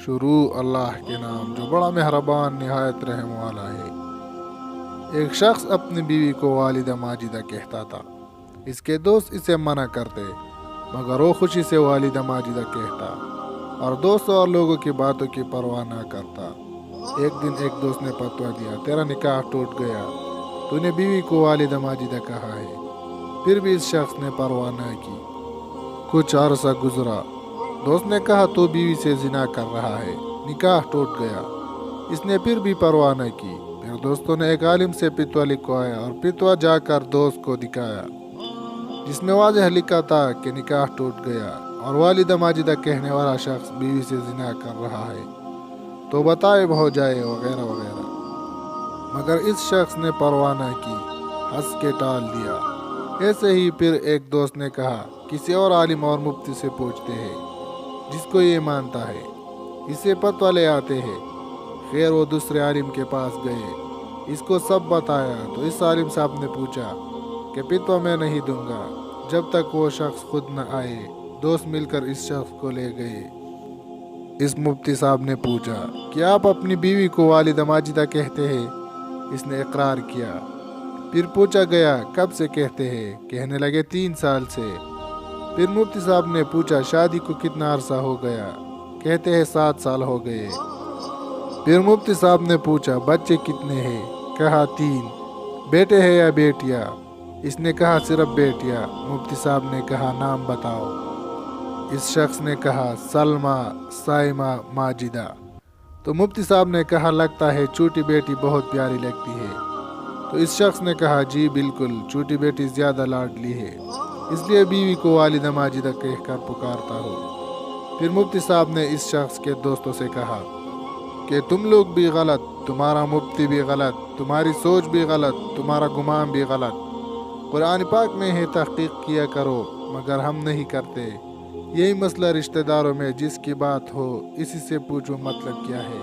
شروع اللہ کے نام جو بڑا مہربان نہایت رحم والا ہے۔ ایک شخص اپنی بیوی کو والدہ ماجدہ کہتا تھا۔ اس کے دوست اسے منع کرتے، مگر وہ خوشی سے والدہ ماجدہ کہتا اور دوست اور لوگوں کی باتوں کی پرواہ نہ کرتا۔ ایک دن ایک دوست نے فتویٰ دیا، تیرا نکاح ٹوٹ گیا، تو نے بیوی کو والدہ ماجدہ کہا ہے۔ پھر بھی اس شخص نے پرواہ نہ کی۔ کچھ عرصہ گزرا، دوست نے کہا تو بیوی سے زنا کر رہا ہے، نکاح ٹوٹ گیا۔ اس نے پھر بھی پرواہ نہ کی۔ پھر دوستوں نے ایک عالم سے فتویٰ لکھوایا اور فتویٰ جا کر دوست کو دکھایا، جس میں واضح لکھا تھا کہ نکاح ٹوٹ گیا اور والدہ ماجدہ کہنے والا شخص بیوی سے زنا کر رہا ہے، تو بتائب ہو جائے وغیرہ وغیرہ۔ مگر اس شخص نے پرواہ نہ کی، ہنس کے ٹال دیا۔ ایسے ہی پھر ایک دوست نے کہا، کسی اور عالم اور مفتی سے پوچھتے ہیں جس کو یہ مانتا ہے، اسے فتویٰ لے آتے ہیں۔ خیر وہ دوسرے عالم کے پاس گئے، اس کو سب بتایا تو اس عالم صاحب نے پوچھا کہ فتویٰ میں نہیں دوں گا جب تک وہ شخص خود نہ آئے۔ دوست مل کر اس شخص کو لے گئے۔ اس مفتی صاحب نے پوچھا کہ آپ اپنی بیوی کو والدہ ماجدہ کہتے ہیں؟ اس نے اقرار کیا۔ پھر پوچھا گیا کب سے کہتے ہیں؟ کہنے لگے 3 سال سے۔ پھر مفتی صاحب نے پوچھا شادی کو کتنا عرصہ ہو گیا؟ کہتے ہیں 7 سال ہو گئے۔ پھر مفتی صاحب نے پوچھا بچے کتنے ہیں؟ کہا 3۔ بیٹے ہیں یا بیٹیاں؟ اس نے کہا صرف بیٹیاں۔ مفتی صاحب نے کہا نام بتاؤ۔ اس شخص نے کہا سلمہ، سائمہ، ماجدہ۔ تو مفتی صاحب نے کہا لگتا ہے چھوٹی بیٹی بہت پیاری لگتی ہے۔ تو اس شخص نے کہا جی بالکل، چھوٹی بیٹی زیادہ لاڈلی ہے، اس لیے بیوی کو والدہ ماجدہ کہہ کر پکارتا ہوں۔ پھر مفتی صاحب نے اس شخص کے دوستوں سے کہا کہ تم لوگ بھی غلط، تمہارا مفتی بھی غلط، تمہاری سوچ بھی غلط، تمہارا گمان بھی غلط۔ قرآن پاک میں ہے تحقیق کیا کرو، مگر ہم نہیں کرتے۔ یہی مسئلہ رشتہ داروں میں جس کی بات ہو اسی سے پوچھو مطلب کیا ہے۔